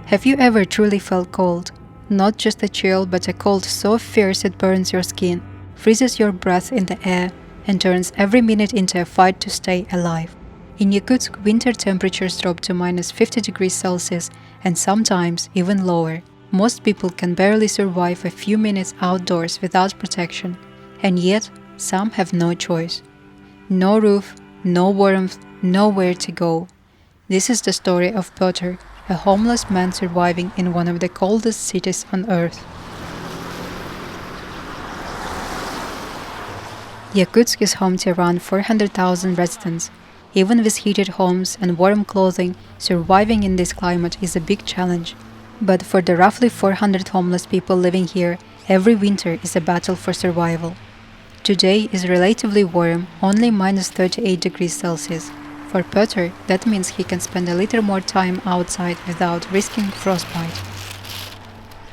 Have you ever truly felt cold? Not just a chill, but a cold so fierce it burns your skin, freezes your breath in the air, and turns every minute into a fight to stay alive. In Yakutsk, winter temperatures drop to minus 50 degrees Celsius and sometimes even lower. Most people can barely survive a few minutes outdoors without protection, and yet some have no choice. No roof, no warmth, nowhere to go. This is the story of Petr, a homeless man surviving in one of the coldest cities on earth. Yakutsk is home to around 400,000 residents. Even with heated homes and warm clothing, surviving in this climate is a big challenge. But for the roughly 400 homeless people living here, every winter is a battle for survival. Today is relatively warm, only minus 38 degrees Celsius. For Petr, that means he can spend a little more time outside without risking frostbite.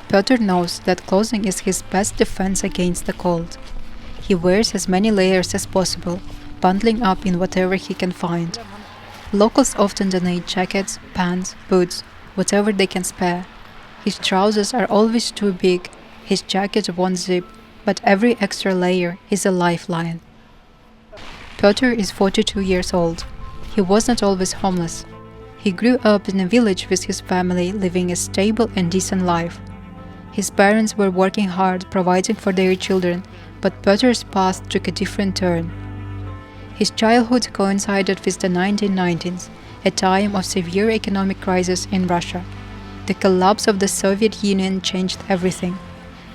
Petr knows that clothing is his best defense against the cold. He wears as many layers as possible, bundling up in whatever he can find. Locals often donate jackets, pants, boots, whatever they can spare. His trousers are always too big, his jacket won't zip, but every extra layer is a lifeline. Petr is 42 years old. He was not always homeless. He grew up in a village with his family, living a stable and decent life. His parents were working hard, providing for their children, but Petr's path took a different turn. His childhood coincided with the 1990s, a time of severe economic crisis in Russia. The collapse of the Soviet Union changed everything.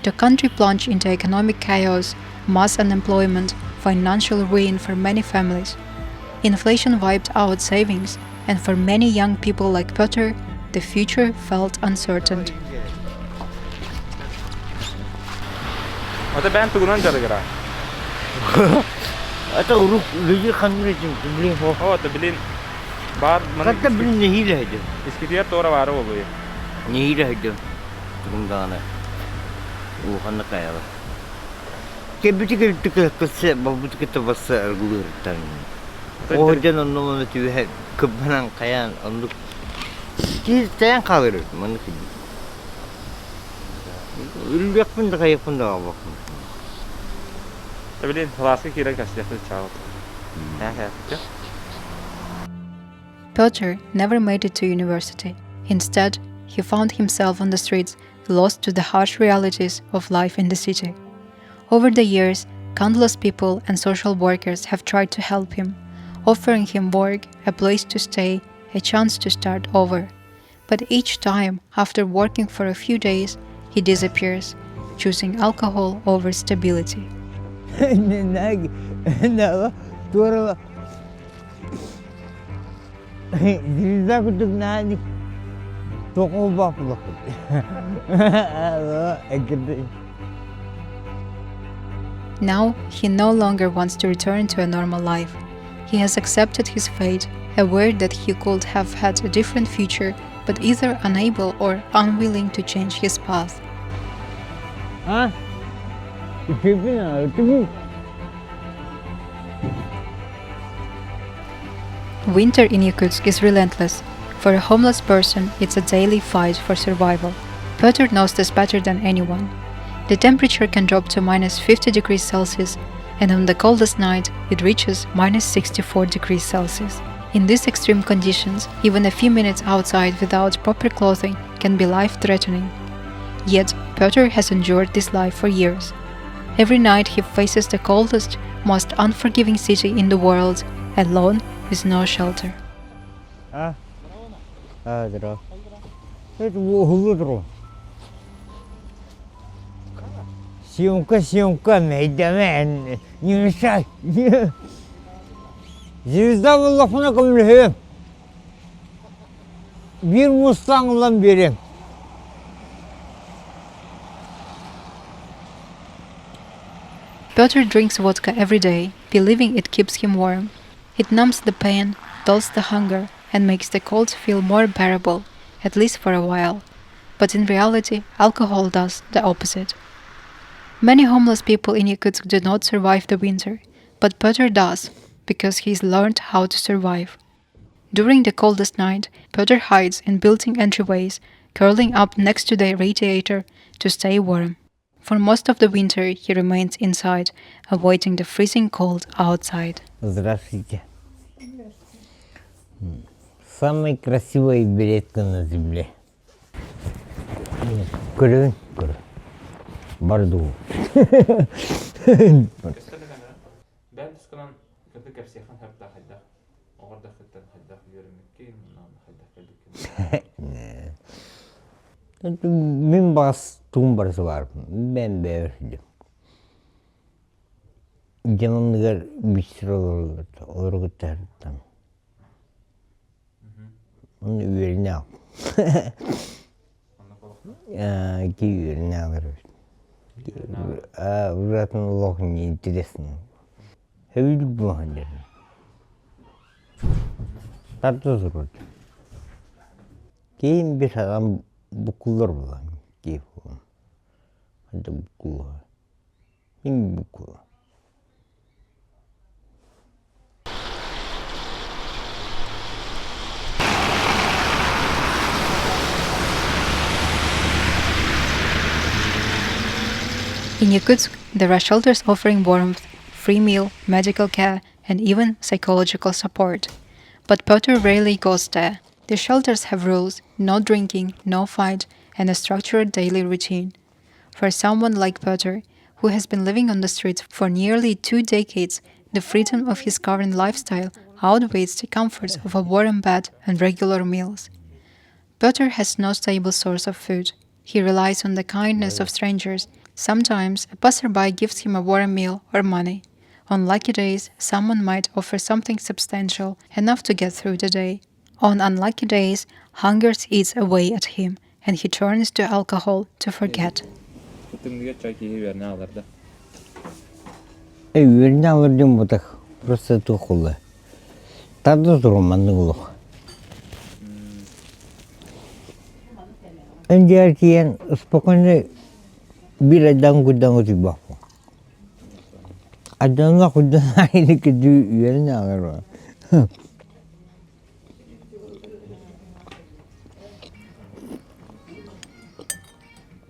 The country plunged into economic chaos, mass unemployment, financial ruin for many families. Inflation wiped out savings, and for many young people like Petr, the future felt uncertain. Petr never made it to university. Instead, he found himself on the streets, lost to the harsh realities of life in the city. Over the years, countless people and social workers have tried to help him, offering him work, a place to stay, a chance to start over. But each time, after working for a few days, he disappears, choosing alcohol over stability. Now, he no longer wants to return to a normal life. He has accepted his fate, aware that he could have had a different future, but either unable or unwilling to change his path. Winter in Yakutsk is relentless. For a homeless person, it's a daily fight for survival. Petr knows this better than anyone. The temperature can drop to minus 50 degrees Celsius, and on the coldest night, it reaches minus 64 degrees Celsius. In these extreme conditions, even a few minutes outside without proper clothing can be life-threatening. Yet, Petr has endured this life for years. Every night he faces the coldest, most unforgiving city in the world, alone with no shelter. Petr drinks vodka every day, believing it keeps him warm. It numbs the pain, dulls the hunger, and makes the cold feel more bearable, at least for a while. But in reality, alcohol does the opposite. Many homeless people in Yakutsk do not survive the winter, but Petr does, because he's learned how to survive. During the coldest night, Petr hides in built-in entryways, curling up next to the radiator to stay warm. For most of the winter, he remains inside, avoiding the freezing cold outside. Здравствуйте. Самая красивая билетка на земле. Көрін, бардуғу. Ben tuskanan kırdı kapsiyakın hep daha hayda. Orada kırdı hayda yürümek ki hayda kırdık. Мен бас тумбарсы бар. Мен бәвірдім. Жанымдығар бішір олырғыттардан. Оны үйеріне ал. Ки үйеріне алыр. Ұратын ұлғын интересный. Хәвілік болған жерін. Тарты зұрды. Кейін бір адам бұқылыр болған. Кейіп болған. Хәді бұқылы. Мен бұқылы. In Yakutsk, there are shelters offering warmth, free meal, medical care, and even psychological support. But Petr rarely goes there. The shelters have rules: no drinking, no fight, and a structured daily routine. For someone like Petr, who has been living on the streets for nearly 2 decades, the freedom of his current lifestyle outweighs the comforts of a warm bed and regular meals. Petr has no stable source of food. He relies on the kindness of strangers. Sometimes a passerby gives him a warm meal or money. On lucky days, someone might offer something substantial, enough to get through the day. On unlucky days, hunger eats away at him, and he turns to alcohol to forget. Үйеріне алырдың бұтақ. Просто тұқылы. Тарды тұрмандың ұлық. Önce erkeğin spokojny bir adam kudan ötü bakma. Adamla kudan aynı kötü yerine alır.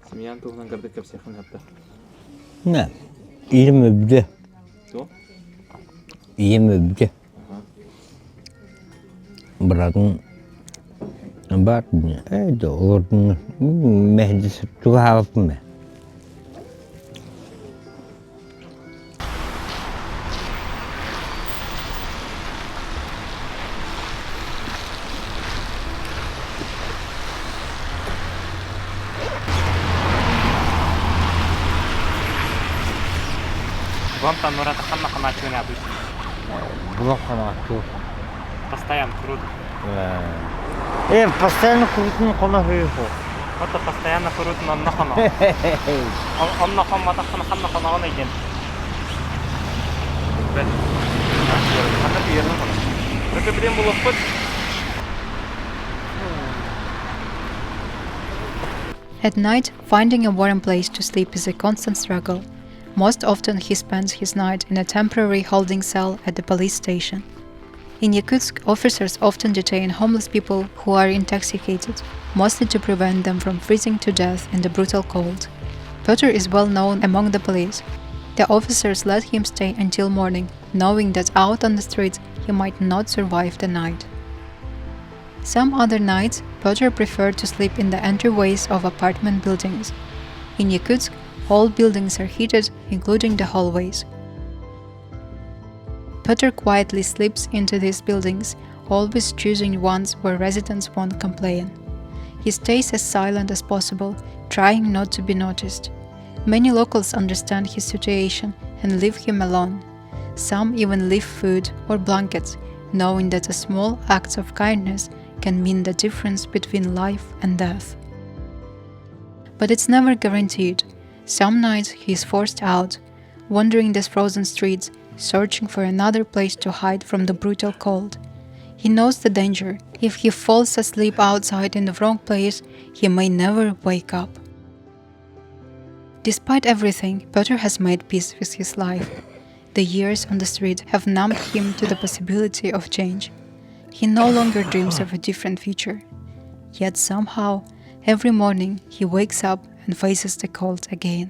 Semyan tuğundan kırdı kapsiyakın hep daha. Ne? İyi mi bir de? Tu? İyi mi bir de? Bırakın. Бар, олардың мәhdесі туға алып ме? Вам там нұраты қанна қана чөне обычно? Бұлақ қана тур. Постоянно круто. Постоянно крутын қонақ үйесі. Это постоянно круто, но нахана. Он нахана таққана қанна қанағын екен. Ben. Қанна бердің қана. Өте білем болып қойд. At night, finding a warm place to sleep is a constant struggle. Most often he spends his night in a temporary holding cell at the police station. In Yakutsk, officers often detain homeless people who are intoxicated, mostly to prevent them from freezing to death in the brutal cold. Petr is well known among the police. The officers let him stay until morning, knowing that out on the streets he might not survive the night. Some other nights, Petr preferred to sleep in the entryways of apartment buildings. In Yakutsk, all buildings are heated, including the hallways. Petr quietly slips into these buildings, always choosing ones where residents won't complain. He stays as silent as possible, trying not to be noticed. Many locals understand his situation and leave him alone. Some even leave food or blankets, knowing that a small acts of kindness can mean the difference between life and death. But it's never guaranteed. Some nights he is forced out, wandering the frozen streets, searching for another place to hide from the brutal cold. He knows the danger. If he falls asleep outside in the wrong place, he may never wake up. Despite everything, Petr has made peace with his life. The years on the street have numbed him to the possibility of change. He no longer dreams of a different future. Yet somehow, Every morning, he wakes up and faces the cold again.